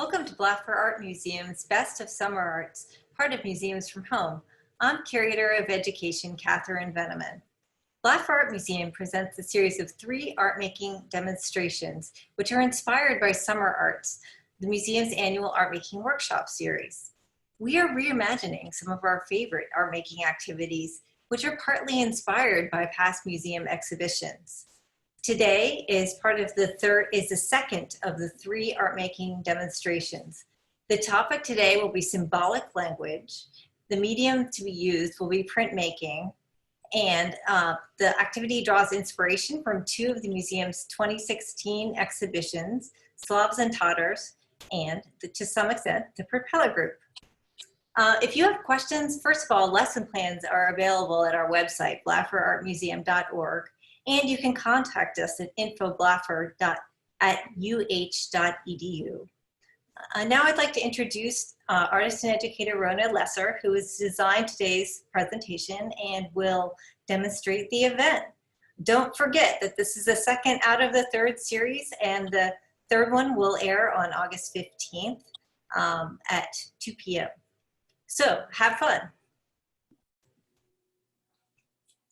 Welcome to Blaffer Art Museum's Best of Summer Arts, part of Museums from Home. I'm Curator of Education, Catherine Veneman. Blaffer Art Museum presents a series of 3 art-making demonstrations, which are inspired by summer arts, the museum's annual art-making workshop series. We are reimagining some of our favorite art-making activities, which are partly inspired by past museum exhibitions. Today is the second of the 3 art-making demonstrations. The topic today will be symbolic language. The medium to be used will be printmaking, and the activity draws inspiration from 2 of the museum's 2016 exhibitions, Slavs and Tatars, and to some extent, the Propeller group. If you have questions, first of all, lesson plans are available at our website, blafferartmuseum.org. And you can contact us at info.blaffer@uh.edu. Now I'd like to introduce artist and educator Rona Lesser, who has designed today's presentation and will demonstrate the event. Don't forget that this is the second out of the 3rd series, and the 3rd one will air on August 15th at 2 p.m. So have fun.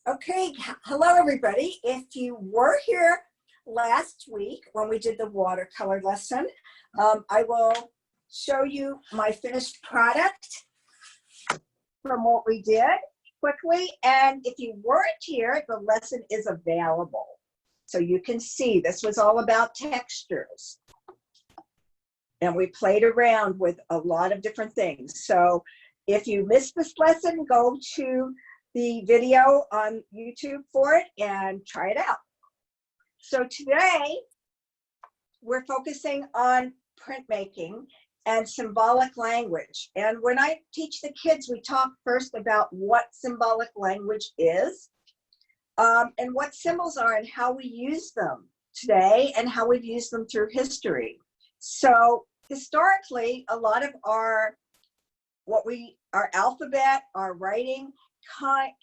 Okay, hello everybody. If you were here last week when we did the watercolor lesson, I will show you my finished product from what we did quickly. And if you weren't here, the lesson is available. So you can see this was all about textures. And we played around with a lot of different things. So if you missed this lesson, go to the video on YouTube for it and try it out. So today we're focusing on printmaking and symbolic language. And when I teach the kids, we talk first about what symbolic language is and what symbols are and how we use them today and how we've used them through history. So historically, a lot of our alphabet, our writing,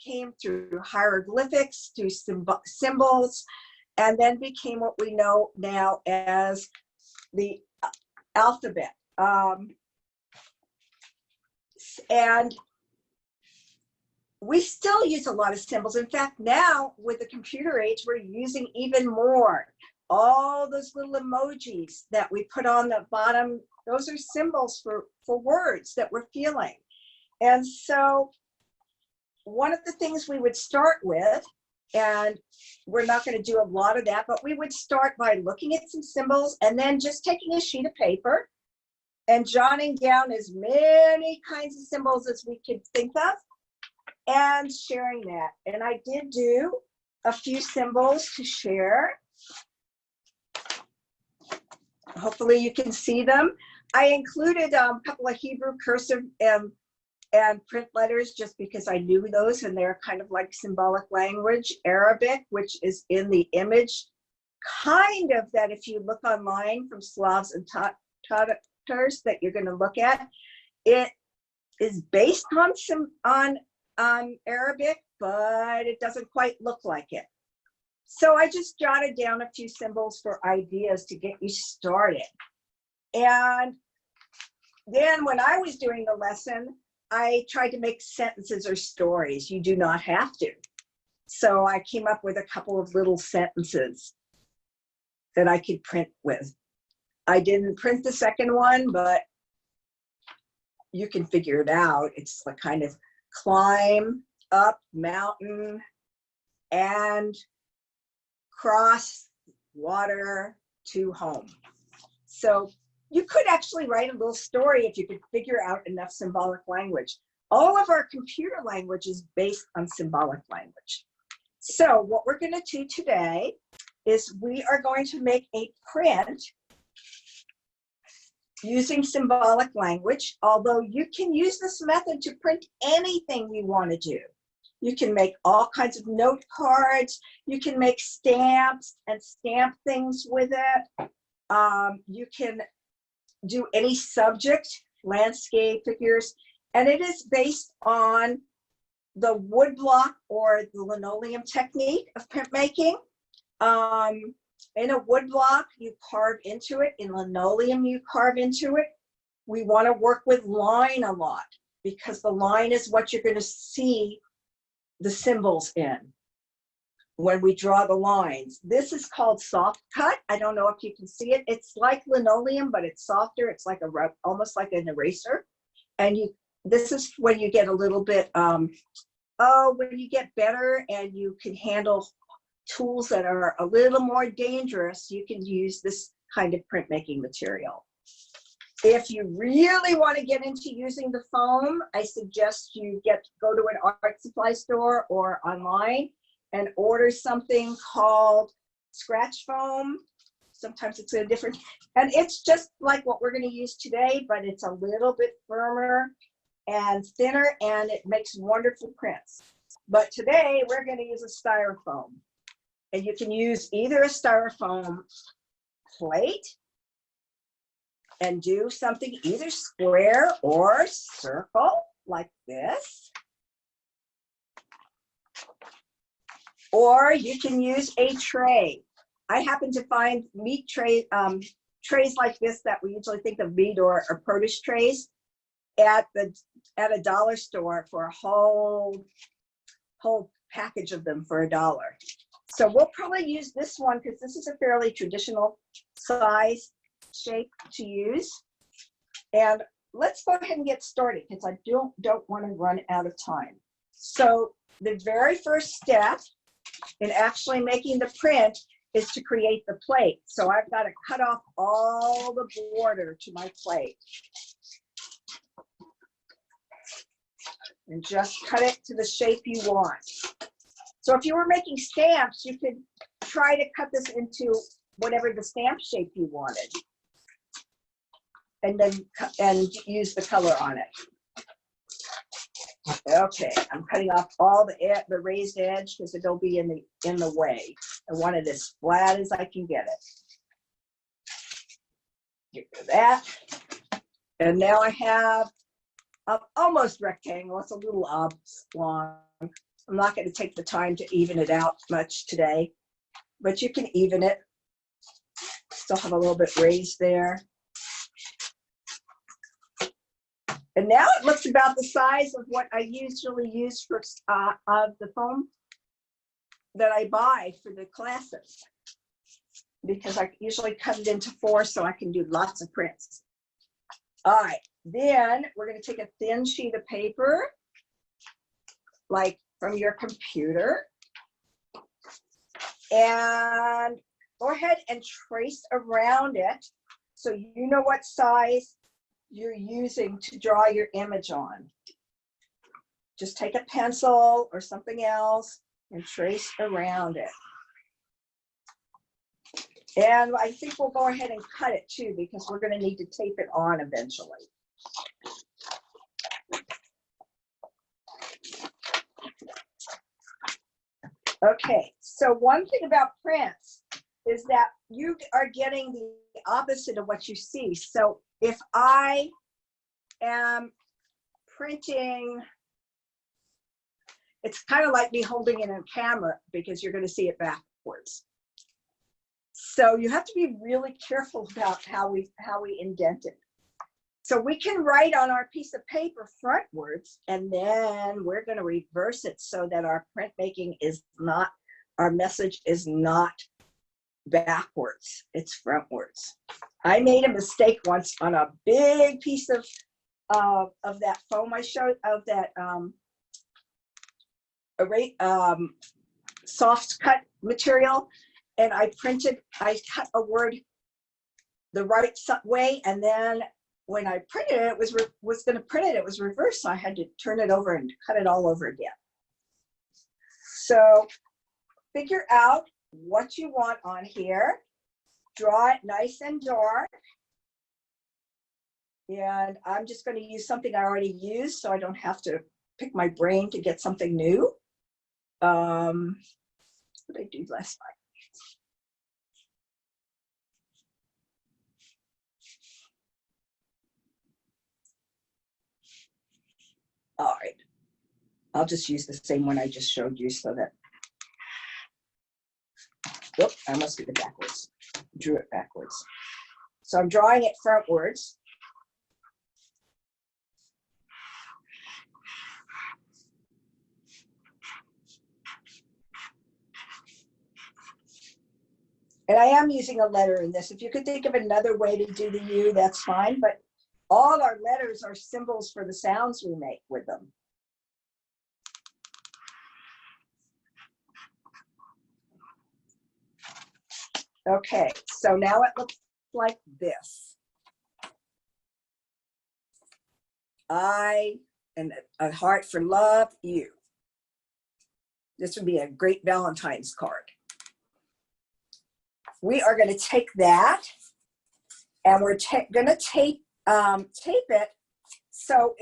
came through hieroglyphics, through symbols, and then became what we know now as the alphabet. And we still use a lot of symbols. In fact, now with the computer age, we're using even more. All those little emojis that we put on the bottom, those are symbols for words that we're feeling. And so one of the things we would start with, and we're not going to do a lot of that, but we would start by looking at some symbols and then just taking a sheet of paper and jotting down as many kinds of symbols as we could think of and sharing that. And I did do a few symbols to share. Hopefully you can see them. I included a couple of Hebrew cursive and print letters just because I knew those, and they're kind of like symbolic language. Arabic, which is in the image, kind of that if you look online from Slavs and Tatars that you're going to look at, it is based on Arabic, but it doesn't quite look like it. So I just jotted down a few symbols for ideas to get you started. And then when I was doing the lesson, I tried to make sentences or stories. You do not have to. So I came up with a couple of little sentences that I could print with. I didn't print the second one, but you can figure it out. It's like kind of climb up mountain and cross water to home. So you could actually write a little story if you could figure out enough symbolic language. All of our computer language is based on symbolic language. So what we're going to do today is we are going to make a print using symbolic language, although you can use this method to print anything you want to do. You can make all kinds of note cards. You can make stamps and stamp things with it. You can do any subject, landscape, figures, and it is based on the wood block or the linoleum technique of printmaking. In a wood block, you carve into it. In linoleum, you carve into it. we want to work with line a lot because the line is what you're going to see the symbols in when we draw the lines. This is called soft cut. I don't know if you can see it. It's like linoleum, but it's softer. It's like almost like an eraser. And this is when you get a little bit, when you get better and you can handle tools that are a little more dangerous, you can use this kind of printmaking material. If you really want to get into using the foam, I suggest you go to an art supply store or online and order something called scratch foam. Sometimes it's a different, and it's just like what we're going to use today, but it's a little bit firmer and thinner, and it makes wonderful prints. But today we're going to use a styrofoam, and you can use either a styrofoam plate and do something either square or circle like this. Or you can use a tray. I happen to find meat trays like this that we usually think of meat or produce trays at a dollar store for a whole package of them for $1. So we'll probably use this one because this is a fairly traditional size shape to use. And let's go ahead and get started because I don't want to run out of time. So the very first step in actually making the print is to create the plate. So I've got to cut off all the border to my plate. And just cut it to the shape you want. So if you were making stamps, you could try to cut this into whatever the stamp shape you wanted. And then use the color on it. Okay, I'm cutting off all the raised edge because it'll be in the way. I want it as flat as I can get it. Get rid of that. And now I have almost rectangle. It's a little oblong. I'm not going to take the time to even it out much today, but you can even it. Still have a little bit raised there. And now it looks about the size of what I usually use for of the foam that I buy for the classes, because I usually cut it into 4 so I can do lots of prints. All right, then we're going to take a thin sheet of paper, like from your computer, and go ahead and trace around it so you know what size you're using to draw your image on. Just take a pencil or something else and trace around it. And I think we'll go ahead and cut it too, because we're going to need to tape it on eventually. Okay, so one thing about prints is that you are getting the opposite of what you see. So if I am printing, it's kind of like me holding it in a camera because you're going to see it backwards. So you have to be really careful about how we indent it. So we can write on our piece of paper frontwards, and then we're going to reverse it so that our printmaking is not, our message is not backwards, it's frontwards. I made a mistake once on a big piece of that foam I showed, of that soft cut material, and I cut a word the right way, and then when I printed it, was going to print it, it was reversed, so I had to turn it over and cut it all over again. So figure out what you want on here, draw it nice and dark, and I'm just going to use something I already used so I don't have to pick my brain to get something new. What did I do last night? All right, I'll just use the same one I just showed you so that, whoop, I almost did it backwards, drew it backwards. So I'm drawing it frontwards. And I am using a letter in this. If you could think of another way to do the U, that's fine. But all our letters are symbols for the sounds we make with them. Okay, so now it looks like this. I, and a heart for love, you. This would be a great Valentine's card. We are going to take that and we're going to tape it so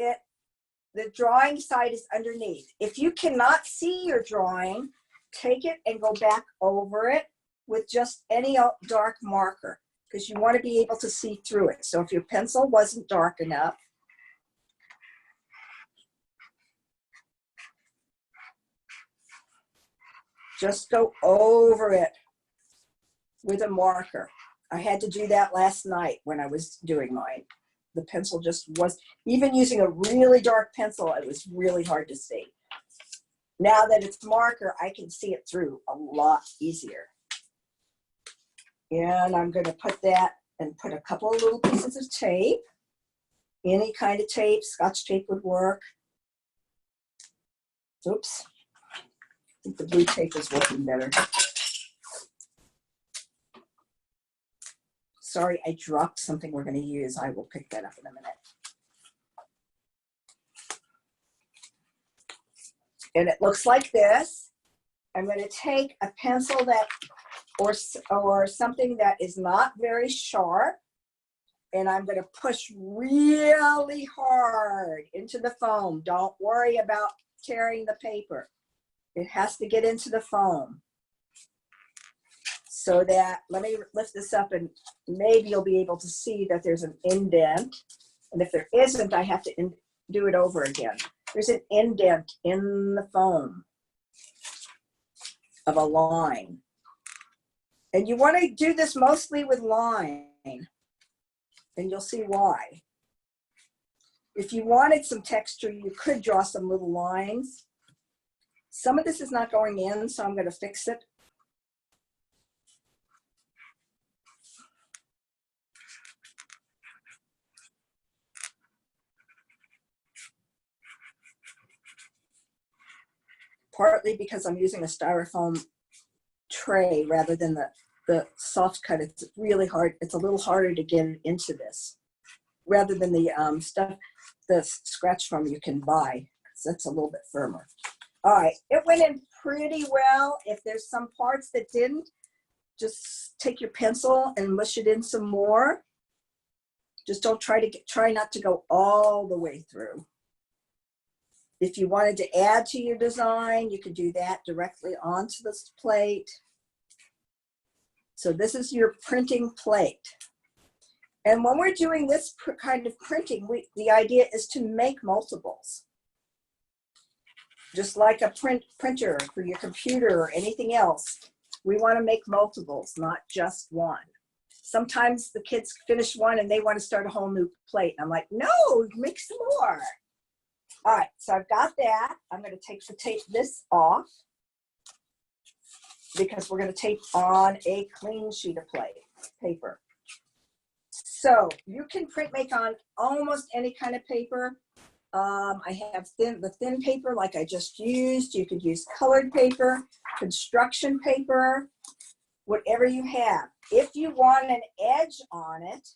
the drawing side is underneath. If you cannot see your drawing, take it and go back over it with just any dark marker, because you want to be able to see through it. So if your pencil wasn't dark enough, just go over it with a marker. I had to do that last night when I was doing mine. The pencil just was, even using a really dark pencil, it was really hard to see. Now that it's marker, I can see it through a lot easier. And I'm going to put that and put a couple of little pieces of tape. Any kind of tape, Scotch tape would work. Oops. I think the blue tape is working better. Sorry, I dropped something we're going to use. I will pick that up in a minute. And it looks like this. I'm going to take a pencil that, or something that is not very sharp, and I'm going to push really hard into the foam. Don't worry about tearing the paper. It has to get into the foam. So that, let me lift this up and maybe you'll be able to see that there's an indent. And if there isn't, I have to do it over again. There's an indent in the foam of a line. And you want to do this mostly with line, and you'll see why. If you wanted some texture, you could draw some little lines. Some of this is not going in, so I'm going to fix it. Partly because I'm using a styrofoam tray rather than the soft cut. It's really hard. It's a little harder to get it into this rather than the stuff, the scratch foam you can buy. That's a little bit firmer. All right, it went in pretty well. If there's some parts that didn't, just take your pencil and mush it in some more. Just don't try not to go all the way through. If you wanted to add to your design, you could do that directly onto this plate. So this is your printing plate. And when we're doing this kind of printing, the idea is to make multiples. Just like a printer for your computer or anything else, we want to make multiples, not just one. Sometimes the kids finish one and they want to start a whole new plate. I'm like, no, make some more. All right, so I've got that. I'm going to tape this off because we're going to tape on a clean sheet of paper. So you can print make on almost any kind of paper. I have the thin paper like I just used. You could use colored paper, construction paper, whatever you have. If you want an edge on it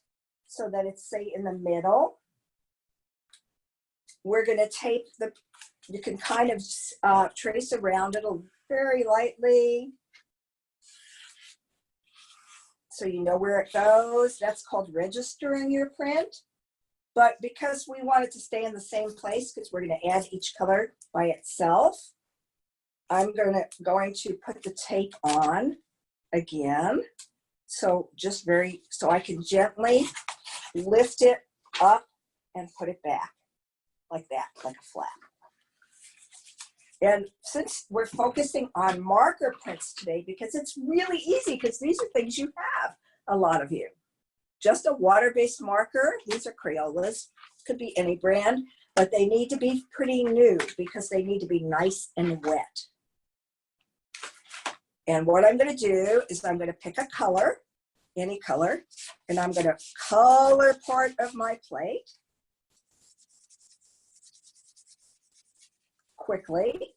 so that it's, say, in the middle, we're going to tape you can kind of trace around it very lightly so you know where it goes. That's called registering your print. But because we want it to stay in the same place, because we're going to add each color by itself, I'm going to put the tape on again. So so I can gently lift it up and put it back like that, like a flap. And since we're focusing on marker prints today, because it's really easy, because these are things you have, a lot of you. Just a water-based marker. These are Crayolas. Could be any brand, but they need to be pretty new because they need to be nice and wet. And what I'm going to do is I'm going to pick a color, any color, and I'm going to color part of my plate quickly.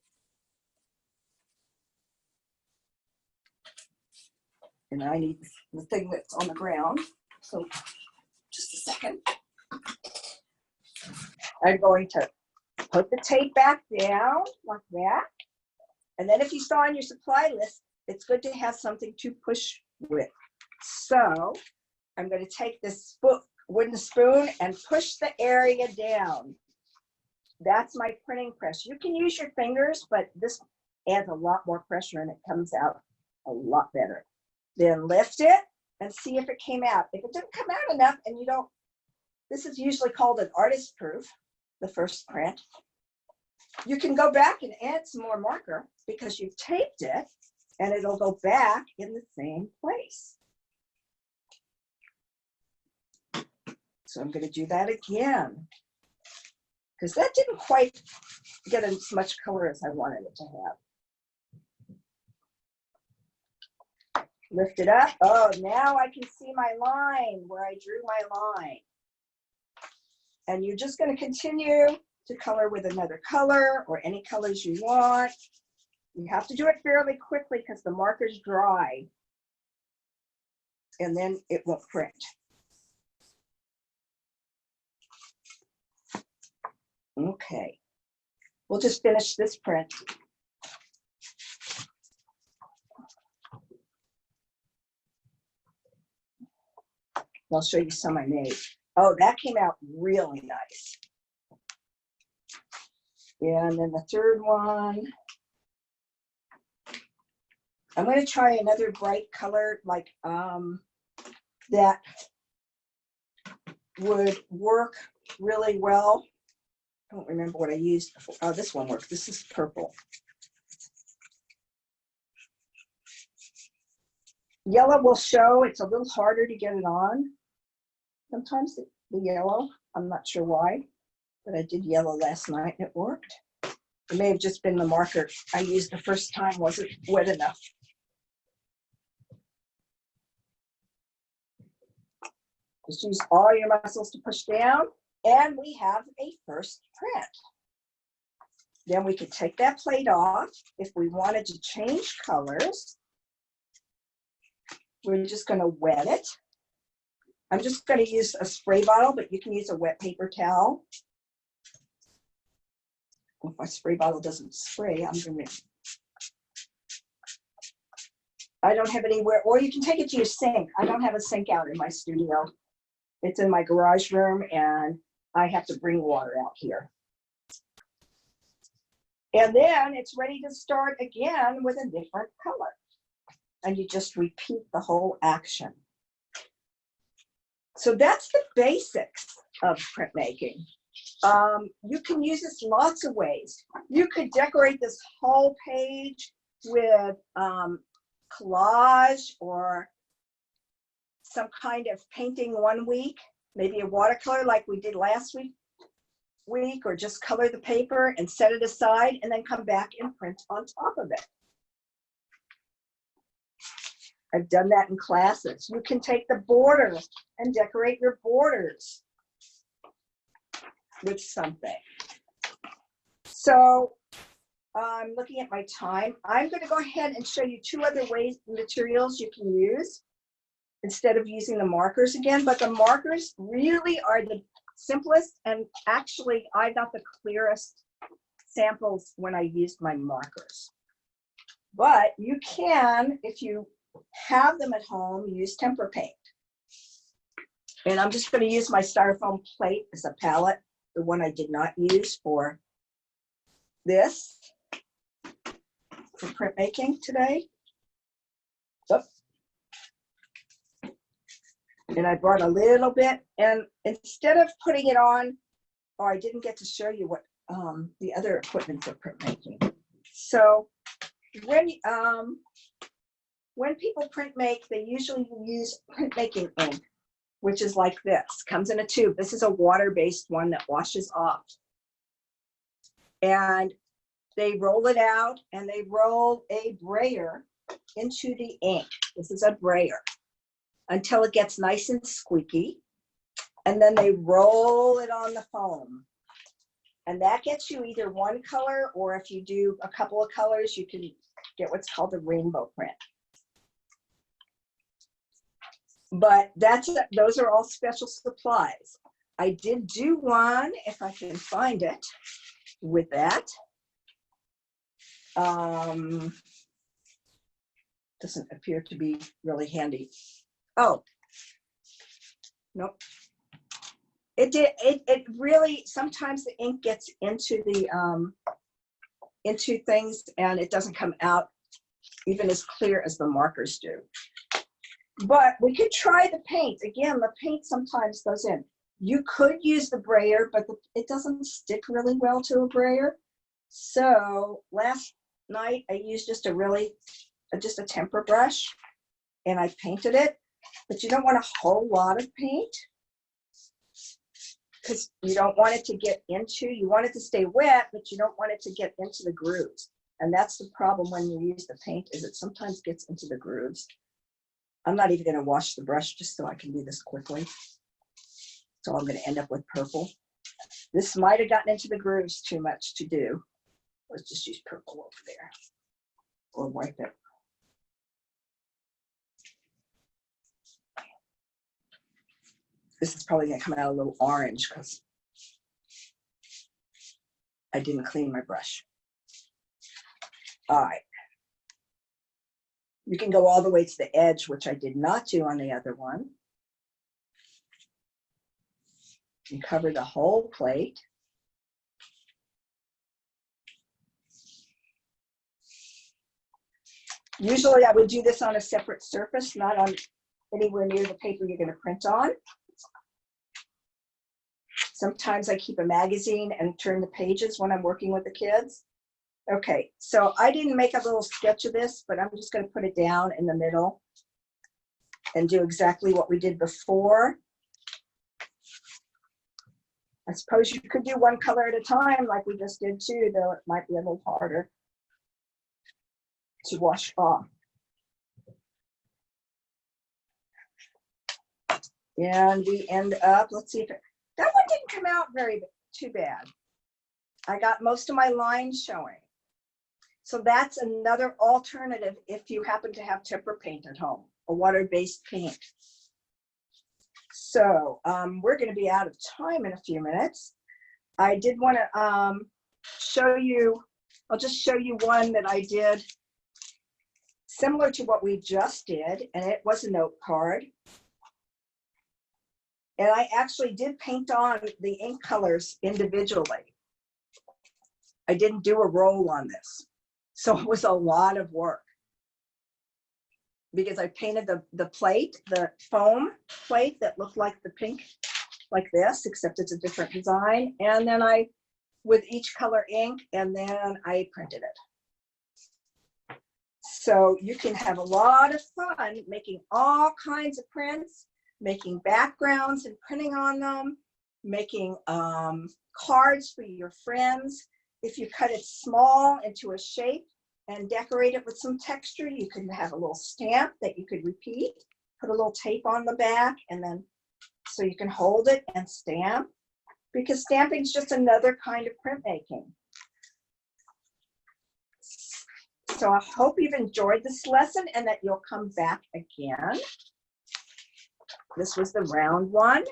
And I need the thing that's on the ground. So just a second. I'm going to put the tape back down like that. And then if you saw on your supply list, it's good to have something to push with. So I'm going to take this wooden spoon and push the area down. That's my printing press. You can use your fingers, but this adds a lot more pressure and it comes out a lot better. Then lift it and see if it came out. If it didn't come out enough and you don't, this is usually called an artist proof, the first print. You can go back and add some more marker because you've taped it and it'll go back in the same place. So I'm going to do that again because that didn't quite get as much color as I wanted it to have. Lift it up. Oh, now I can see my line where I drew my line. And you're just going to continue to color with another color or any colors you want. You have to do it fairly quickly because the marker's dry. And then it won't print. Okay. We'll just finish this print. I'll show you some I made. Oh, that came out really nice. Yeah, and then the third one. I'm going to try another bright color like that would work really well. I don't remember what I used before. Oh, this one works. This is purple. Yellow will show. It's a little harder to get it on. Sometimes the yellow, I'm not sure why, but I did yellow last night and it worked. It may have just been the marker I used the first time wasn't wet enough. Just use all your muscles to push down, and we have a first print. Then we could take that plate off. If we wanted to change colors, we're just going to wet it. I'm just going to use a spray bottle, but you can use a wet paper towel. If my spray bottle doesn't spray, I'm going to. I don't have anywhere, or you can take it to your sink. I don't have a sink out in my studio. It's in my garage room, and I have to bring water out here. And then it's ready to start again with a different color. And you just repeat the whole action. So that's the basics of printmaking. You can use this lots of ways. You could decorate this whole page with collage or some kind of painting one week, maybe a watercolor like we did last week, or just color the paper and set it aside and then come back and print on top of it. I've done that in classes. You can take the border and decorate your borders with something. So I'm looking at my time. I'm going to go ahead and show you two other materials you can use instead of using the markers again. But the markers really are the simplest, and actually I got the clearest samples when I used my markers. But you can, if you have them at home, use tempera paint. And I'm just going to use my styrofoam plate as a palette, the one I did not use for this, for printmaking today. Oops. And I brought a little bit, and instead of putting it on, oh, I didn't get to show you what the other equipment for printmaking. So when people print make, they usually use printmaking ink, which is like this, comes in a tube. This is a water-based one that washes off. And they roll it out and they roll a brayer into the ink. This is a brayer, until it gets nice and squeaky. And then they roll it on the foam. And that gets you either one color, or if you do a couple of colors, you can get what's called a rainbow print. But those are all special supplies. I did do one, if I can find it, with that. Doesn't appear to be really handy. Oh, nope. It really, sometimes the ink gets into the into things and it doesn't come out even as clear as the markers do. But we could try the paint. Again, the paint sometimes goes in. You could use the brayer, but it doesn't stick really well to a brayer. So last night I used just a temper brush and I painted it. But you don't want a whole lot of paint, because you don't want it to get into, you want it to stay wet, but you don't want it to get into the grooves. And that's the problem when you use the paint, is it sometimes gets into the grooves. I'm not even gonna wash the brush just so I can do this quickly. So I'm gonna end up with purple. This might have gotten into the grooves too much to do. Let's just use purple over there, or wipe it. This is probably gonna come out a little orange because I didn't clean my brush. All right. You can go all the way to the edge, which I did not do on the other one. You cover the whole plate. Usually I would do this on a separate surface, not on anywhere near the paper you're gonna print on. Sometimes I keep a magazine and turn the pages when I'm working with the kids. Okay, so I didn't make a little sketch of this, but I'm just going to put it down in the middle and do exactly what we did before. I suppose you could do one color at a time like we just did too, though it might be a little harder to wash off. And we end up, let's see if that one didn't come out too bad. I got most of my lines showing. So that's another alternative if you happen to have tempera paint at home, a water-based paint. So we're going to be out of time in a few minutes. I did want to show you, I'll just show you one that I did similar to what we just did, and it was a note card. And I actually did paint on the ink colors individually. I didn't do a roll on this. So it was a lot of work because I painted the plate, the foam plate that looked like the pink, like this, except it's a different design. And then with each color ink, and then I printed it. So you can have a lot of fun making all kinds of prints, making backgrounds and printing on them, making cards for your friends. If you cut it small into a shape and decorate it with some texture, you can have a little stamp that you could repeat, put a little tape on the back, and then so you can hold it and stamp, because stamping is just another kind of printmaking. So I hope you've enjoyed this lesson and that you'll come back again. This was the round one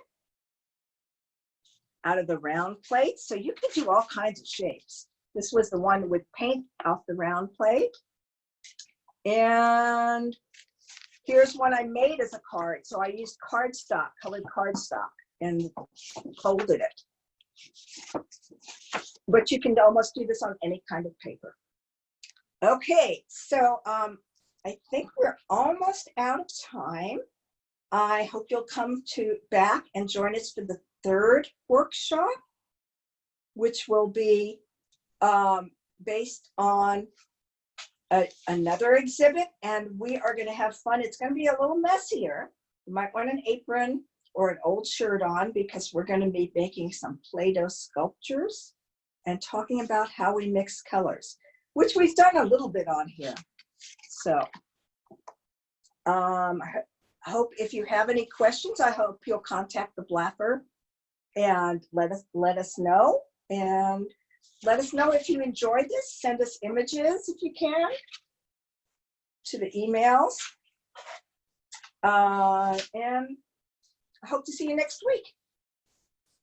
out of the round plate. So you can do all kinds of shapes. This was the one with paint off the round plate. And here's one I made as a card. So I used cardstock, colored cardstock, and folded it. But you can almost do this on any kind of paper. Okay, so I think we're almost out of time. I hope you'll come back and join us for the third workshop, which will be based on another exhibit, and we are going to have fun. It's going to be a little messier. You might want an apron or an old shirt on, because we're going to be making some Play-Doh sculptures and talking about how we mix colors, which we've done a little bit on here. So I hope if you have any questions, I hope you'll contact the Blaffer and let us know. And let us know if you enjoyed this. Send us images if you can to the emails. And I hope to see you next week.